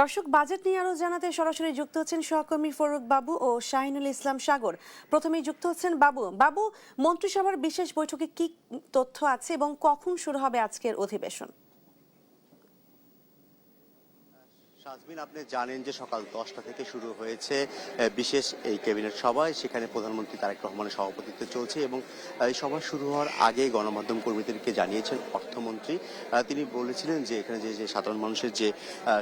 দর্শক, বাজেট নিয়ে আরো জানাতে সরাসরি যুক্ত হচ্ছেন সহকর্মী ফরুক বাবু ও শাহিনুল ইসলাম সাগর। প্রথমেই যুক্ত হচ্ছেন বাবু, মন্ত্রিসভার বিশেষ বৈঠকে কি তথ্য আছে এবং কখন শুরু হবে আজকের অধিবেশন? শাজমিন, আপনি জানেন যে সকাল 10টা থেকে শুরু হয়েছে বিশেষ এই ক্যাবিনেট সভায়। সেখানে প্রধানমন্ত্রী তারেক রহমানের সভাপতিত্বে চলছে এবং এই সভা শুরু হওয়ার আগে গণমাধ্যম কর্মীদেরকে জানিয়েছেন অর্থমন্ত্রী। তিনি বলেছিলেন যে এখানে যে সাধারণ মানুষের যে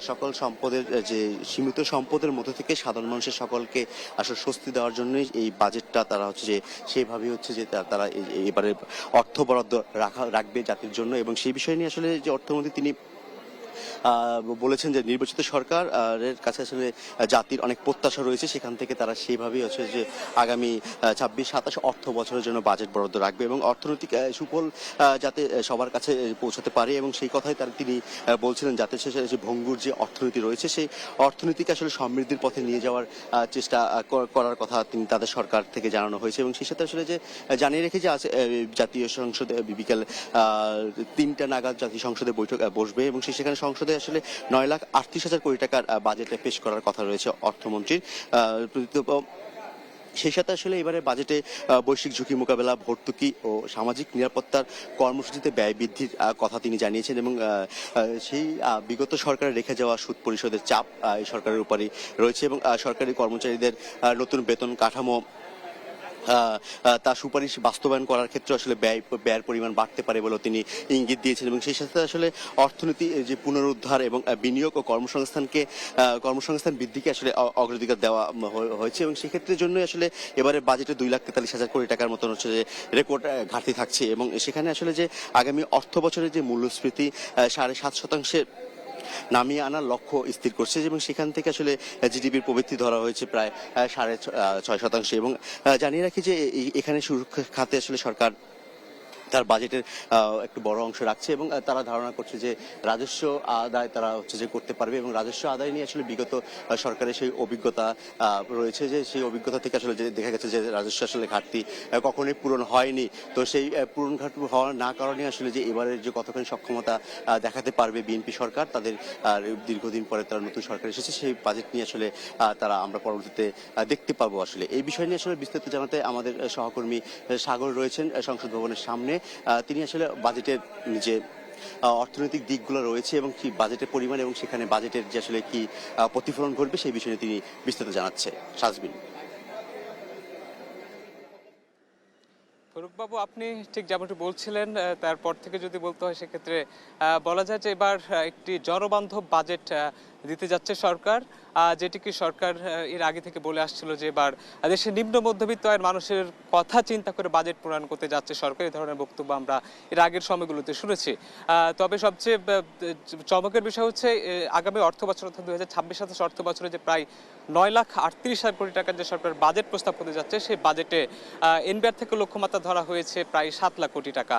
সকল সম্পদের যে সীমিত সম্পদের মধ্যে থেকে সাধারণ মানুষের সকলকে আসলে স্বস্তি দেওয়ার জন্যই এই বাজেটটা তারা হচ্ছে যে সেইভাবেই হচ্ছে যে তারা এবারে অর্থ বরাদ্দ রাখবে জাতির জন্য। এবং সেই বিষয় নিয়ে আসলে যে অর্থমন্ত্রী তিনি বলেছেন যে নির্বাচিত সরকারের কাছে আসলে জাতির অনেক প্রত্যাশা রয়েছে, সেখান থেকে তারা সেইভাবেই হচ্ছে যে আগামী 26-27 অর্থ বছরের জন্য বাজেট বরাদ্দ রাখবে এবং অর্থনৈতিক সুফল যাতে সবার কাছে পৌঁছাতে পারে। এবং সেই কথাই তিনি বলছিলেন যাতে যে ভঙ্গুর যে অর্থনীতি রয়েছে সেই অর্থনীতিকে আসলে সমৃদ্ধির পথে নিয়ে যাওয়ার চেষ্টা করার কথা তিনি তাদের সরকার থেকে জানানো হয়েছে। এবং সেই সাথে আসলে যে জানিয়ে রেখে যে আছে জাতীয় সংসদে বিকেল 3টা নাগাদ জাতীয় সংসদে বৈঠক বসবে এবং সেখানে সংসদে আসলে 9,38,000 কোটি টাকার বাজেটে পেশ করার কথা রয়েছে অর্থমন্ত্রীর। সেই সাথে আসলে এবারে বাজেটে বৈশ্বিক ঝুঁকি মোকাবেলা, ভর্তুকি ও সামাজিক নিরাপত্তার কর্মসূচিতে ব্যয় বৃদ্ধির কথা তিনি জানিয়েছেন। এবং সেই বিগত সরকারের রেখে যাওয়া সুদ পরিশোধের চাপ এই সরকারের উপরই রয়েছে এবং সরকারি কর্মচারীদের নতুন বেতন কাঠামো তার সুপারিশ বাস্তবায়ন করার ক্ষেত্রে আসলে ব্যয়ের পরিমাণ বাড়তে পারে বলেও তিনি ইঙ্গিত দিয়েছেন। এবং সেই সাথে আসলে অর্থনীতি যে পুনরুদ্ধার এবং বিনিয়োগ ও কর্মসংস্থান বৃদ্ধিকে আসলে অগ্রাধিকার দেওয়া হয়েছে এবং সেক্ষেত্রের জন্যই আসলে এবারে বাজেটে 2,43,000 কোটি টাকার মতন হচ্ছে যে রেকর্ড ঘাটতি থাকছে। এবং সেখানে আসলে যে আগামী অর্থ বছরের যে মূল্যস্ফীতি 7.5% নামিয়ে আনার লক্ষ্য স্থির করছে এবং সেখান থেকে আসলে জিডিপির প্রবৃদ্ধি ধরা হয়েছে প্রায় 6.5%। এবং জানিয়ে রাখি যে এখানে সুরক্ষা খাতে আসলে সরকার তার বাজেটের একটু বড় অংশ রাখছে এবং তারা ধারণা করছে যে রাজস্ব আদায় তারা হচ্ছে যে করতে পারবে এবং রাজস্ব আদায় নিয়ে আসলে বিগত সরকারের সেই অভিজ্ঞতা রয়েছে যে সেই অভিজ্ঞতা থেকে আসলে যে দেখা গেছে যে রাজস্ব আসলে ঘাটতি কখনোই পূরণ হয়নি। তো সেই পূরণ ঘাটতি হওয়ার না কারণে আসলে যে এবারের যে কতখানি সক্ষমতা দেখাতে পারবে বিএনপি সরকার, তাদের দীর্ঘদিন পরে তারা নতুন সরকার এসেছে, সেই বাজেট নিয়ে আসলে তারা আমরা পরবর্তীতে দেখতে পাবো। আসলে এই বিষয় নিয়ে আসলে বিস্তারিত জানাতে আমাদের সহকর্মী সাগর রয়েছেন সংসদ ভবনের সামনে। তিনি আসলে বাজেটের যে অর্থনৈতিক দিকগুলো রয়েছে এবং কি বাজেটের পরিমাণ এবং সেখানে বাজেটের যে আসলে কি প্রতিফলন ঘটবে সেই বিষয়ে তিনি বিস্তারিত জানাচ্ছে। শাজবিন। ফরুকবাবু, আপনি ঠিক যেমনটি বলছিলেন তারপর থেকে যদি বলতে হয় সেক্ষেত্রে বলা যায় যে এবার একটি জনবান্ধব বাজেট দিতে যাচ্ছে সরকার, যেটিকে সরকার এর আগে থেকে বলে আসছিল যে এবার দেশের নিম্ন মধ্যবিত্ত আয়ের মানুষের কথা চিন্তা করে বাজেট প্রণয়ন করতে যাচ্ছে সরকার। এই ধরনের বক্তব্য আমরা এর আগের সময়গুলোতে শুনেছি। তবে সবচেয়ে চমকের বিষয় হচ্ছে আগামী অর্থ বছর অর্থাৎ 2026-27 অর্থ বছরে যে প্রায় 9,38,000 কোটি টাকার যে সরকার বাজেট প্রস্তাব করতে যাচ্ছে সেই বাজেটে এনবিআর থেকে লক্ষ্যমাত্রা ধরা হয়েছে প্রায় 7 লাখ কোটি টাকা।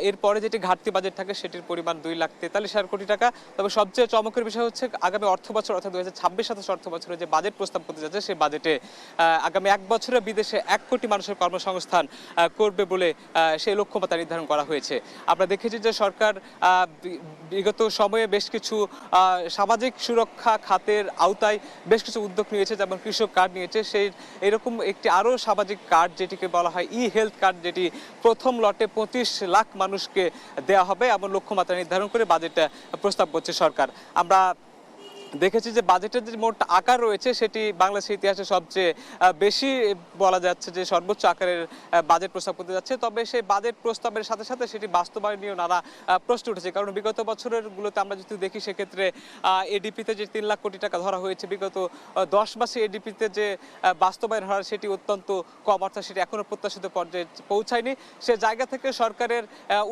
এরপরে যেটি ঘাটতি বাজেট থাকে সেটির পরিমাণ 2,43,000 কোটি টাকা। তবে সবচেয়ে চমকের বিষয় হচ্ছে আগামী অর্থ বছর অর্থাৎ 2026-27 অর্থ বছরে যে বাজেট প্রস্তাব করতে যাচ্ছে সেই বাজেটে আগামী 1 বছরে বিদেশে 1 কোটি মানুষের কর্মসংস্থান করবে বলে সেই লক্ষ্যমাত্রা নির্ধারণ করা হয়েছে। আমরা দেখেছি যে সরকার বিগত সময়ে বেশ কিছু সামাজিক সুরক্ষা খাতের আওতায় বেশ কিছু উদ্যোগ নিয়েছে, যেমন কৃষক কার্ড নিয়েছে। সেই এরকম একটি আরও সামাজিক কার্ড যেটিকে বলা হয় হেলথ কার্ড, যেটি প্রথম লটে 25 লাখ মানুষকে দেওয়া হবে এমন লক্ষ্যমাত্রা নির্ধারণ করে বাজেটটা প্রস্তাব করছে সরকার। আমরা দেখেছি যে বাজেটের যে মোট আকার রয়েছে সেটি বাংলাদেশের ইতিহাসে সবচেয়ে বেশি বলা যাচ্ছে যে সর্বোচ্চ আকারের বাজেট প্রস্তাব করতে যাচ্ছে। তবে সেই বাজেট প্রস্তাবের সাথে সাথে সেটি বাস্তবায়নীয় নানা প্রশ্ন উঠেছে, কারণ বিগত বছরের গুলোতে আমরা যদি দেখি সেক্ষেত্রে এডিপিতে যে 3 লাখ কোটি টাকা ধরা হয়েছে বিগত 10 মাসে এডিপিতে যে বাস্তবায়ন হয় সেটি অত্যন্ত কম, অর্থাৎ সেটি এখনো প্রত্যাশিত পর্যায়ে পৌঁছায়নি। সে জায়গা থেকে সরকারের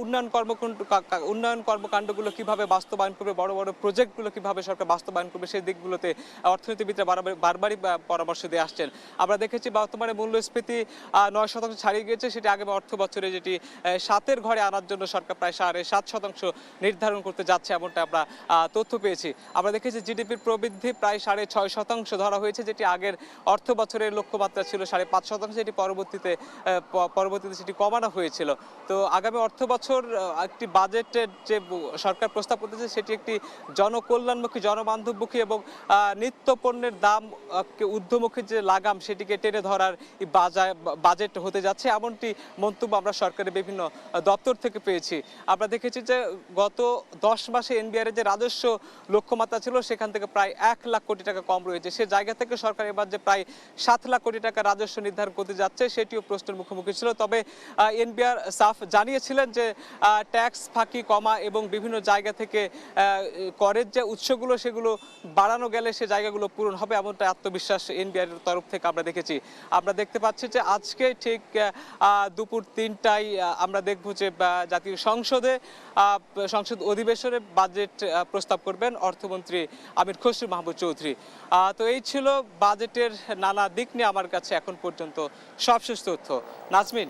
উন্নয়ন কর্মকাণ্ডগুলো কিভাবে বাস্তবায়ন করবে, বড় বড় প্রজেক্টগুলো কিভাবে সরকার বাস্তবায়ন করবে সেই দিকগুলোতে অর্থনীতিবিদরা বারবারই পরামর্শ দিয়ে আসছেন। আমরা দেখেছি বর্তমানে মূল্যস্ফীতি 9% ছাড়িয়ে গিয়েছে, সেটি আগামী অর্থ বছরে যেটি 7-এর ঘরে আনার জন্য সরকার প্রায় 7.5% নির্ধারণ করতে যাচ্ছে এমনটা আমরা তথ্য পেয়েছি। আমরা দেখেছি জিডিপির প্রবৃদ্ধি প্রায় 6.5% ধরা হয়েছে, যেটি আগের অর্থ বছরের লক্ষ্যমাত্রা ছিল 5.5%, যেটি পরবর্তীতে সেটি কমানো হয়েছিল। তো আগামী অর্থ বছর একটি বাজেটের যে সরকার প্রস্তাব করতেছে সেটি একটি জনকল্যাণমুখী জনবান্ধব বাস্তবমুখী এবং নিত্য পণ্যের দাম ঊর্ধ্বমুখী যে লাগাম সেটিকে টেনে ধরার বাজেট হতে যাচ্ছে, এমনটি মন্তব্য আমরা সরকারের বিভিন্ন দপ্তর থেকে পেয়েছি। আমরা দেখেছি যে গত 10 মাসে এনবিআর যে রাজস্ব লক্ষ্যমাত্রা ছিল সেখান থেকে প্রায় 1 লাখ কোটি টাকা কম রয়েছে। সে জায়গা থেকে সরকার এবার যে প্রায় 7 লাখ কোটি টাকা রাজস্ব নির্ধারণ করতে যাচ্ছে সেটিও প্রশ্নের মুখোমুখি ছিল। তবে এনবিআর সাফ জানিয়েছিলেন যে ট্যাক্স ফাঁকি কমা এবং বিভিন্ন জায়গা থেকে করের যে উৎসগুলো সেগুলো বাড়ানো গেলে সে জায়গাগুলো পূরণ হবে, এমনটা আত্মবিশ্বাস এনবিআর এর তরফ থেকে আমরা দেখেছি। আমরা দেখতে পাচ্ছি যে আজকে ঠিক দুপুর 3টায় আমরা দেখব যে জাতীয় সংসদ অধিবেশনে বাজেট প্রস্তাব করবেন অর্থমন্ত্রী আমির খসরু মাহমুদ চৌধুরী। তো এই ছিল বাজেটের নানা দিক নিয়ে আমার কাছে এখন পর্যন্ত সবশেষ তথ্য। নাজমিন।